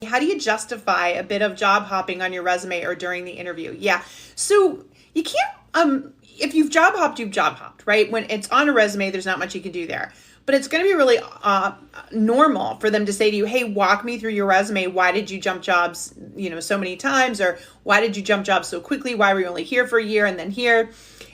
How do you justify a bit of job hopping on your resume or during the interview? Yeah. So you can't, if you've job hopped, you've job hopped, right? When it's on a resume, there's not much you can do there. But it's going to be really normal for them to say to you, hey, walk me through your resume. Why did you jump jobs, so many times? Or why did you jump jobs so quickly? Why were you only here for a year and then here?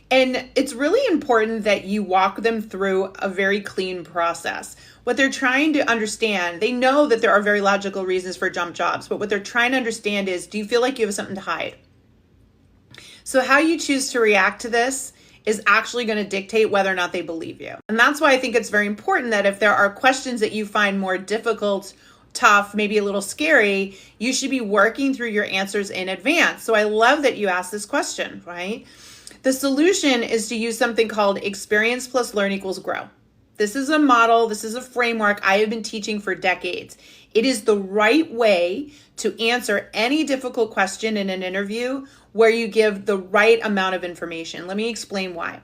And it's really important that you walk them through a very clean process. What they're trying to understand, they know that there are very logical reasons for jump jobs, but what they're trying to understand is, do you feel like you have something to hide? So how you choose to react to this is actually going to dictate whether or not they believe you. And that's why I think it's very important that if there are questions that you find more difficult, tough, maybe a little scary, you should be working through your answers in advance. So I love that you asked this question, right? The solution is to use something called experience plus learn equals grow. This is a model, this is a framework I have been teaching for decades. It is the right way to answer any difficult question in an interview where you give the right amount of information. Let me explain why.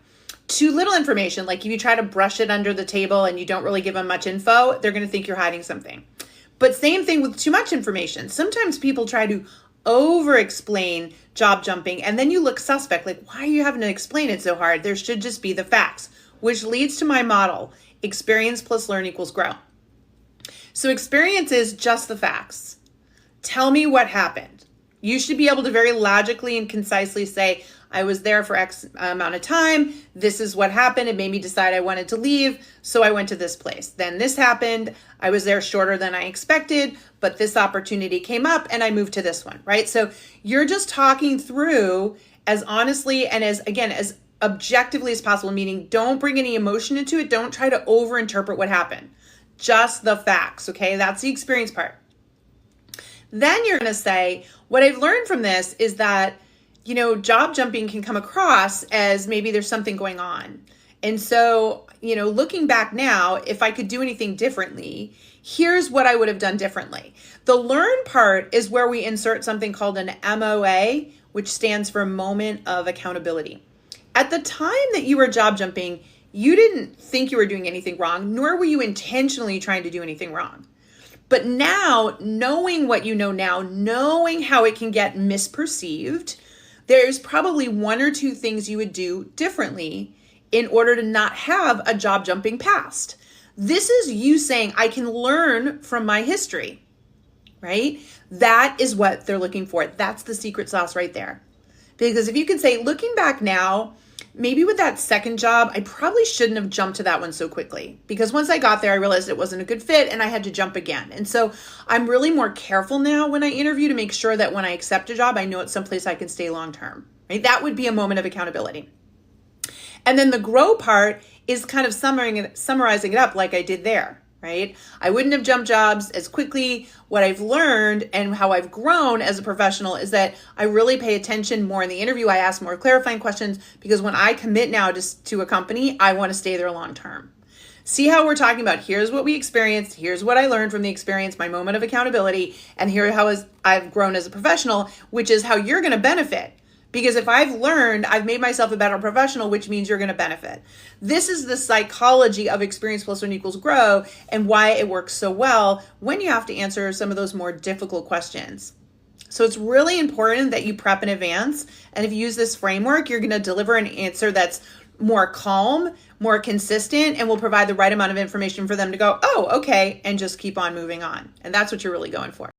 Too little information, like if you try to brush it under the table and you don't really give them much info, they're going to think you're hiding something. But same thing with too much information. Sometimes people try to over-explain job jumping, and then you look suspect, like, why are you having to explain it so hard? There should just be the facts, which leads to my model, experience plus learn equals grow. So experience is just the facts. Tell me what happened. You should be able to very logically and concisely say, I was there for X amount of time. This is what happened. It made me decide I wanted to leave. So I went to this place. Then this happened. I was there shorter than I expected, but this opportunity came up and I moved to this one, right? So you're just talking through as honestly and as objectively as possible, meaning don't bring any emotion into it. Don't try to overinterpret what happened. Just the facts, okay? That's the experience part. Then you're going to say, what I've learned from this is that job jumping can come across as maybe there's something going on. And so, looking back now, if I could do anything differently, here's what I would have done differently. The learn part is where we insert something called an MOA, which stands for moment of accountability. At the time that you were job jumping, you didn't think you were doing anything wrong, nor were you intentionally trying to do anything wrong. But now, knowing what you know now, knowing how it can get misperceived, there's probably one or two things you would do differently in order to not have a job jumping past. This is you saying, I can learn from my history, right? That is what they're looking for. That's the secret sauce right there. Because if you can say, looking back now, maybe with that second job, I probably shouldn't have jumped to that one so quickly, because once I got there, I realized it wasn't a good fit and I had to jump again. And so I'm really more careful now when I interview to make sure that when I accept a job, I know it's someplace I can stay long-term, right? That would be a moment of accountability. And then the grow part is kind of summarizing it up like I did there, right? I wouldn't have jumped jobs as quickly. What I've learned and how I've grown as a professional is that I really pay attention more in the interview. I ask more clarifying questions because when I commit now to a company, I want to stay there long term. See how we're talking about here's what we experienced, here's what I learned from the experience, my moment of accountability, and here how I've grown as a professional, which is how you're going to benefit. Because if I've learned, I've made myself a better professional, which means you're going to benefit. This is the psychology of experience plus learn equals grow and why it works so well when you have to answer some of those more difficult questions. So it's really important that you prep in advance. And if you use this framework, you're going to deliver an answer that's more calm, more consistent, and will provide the right amount of information for them to go, oh, okay, and just keep on moving on. And that's what you're really going for.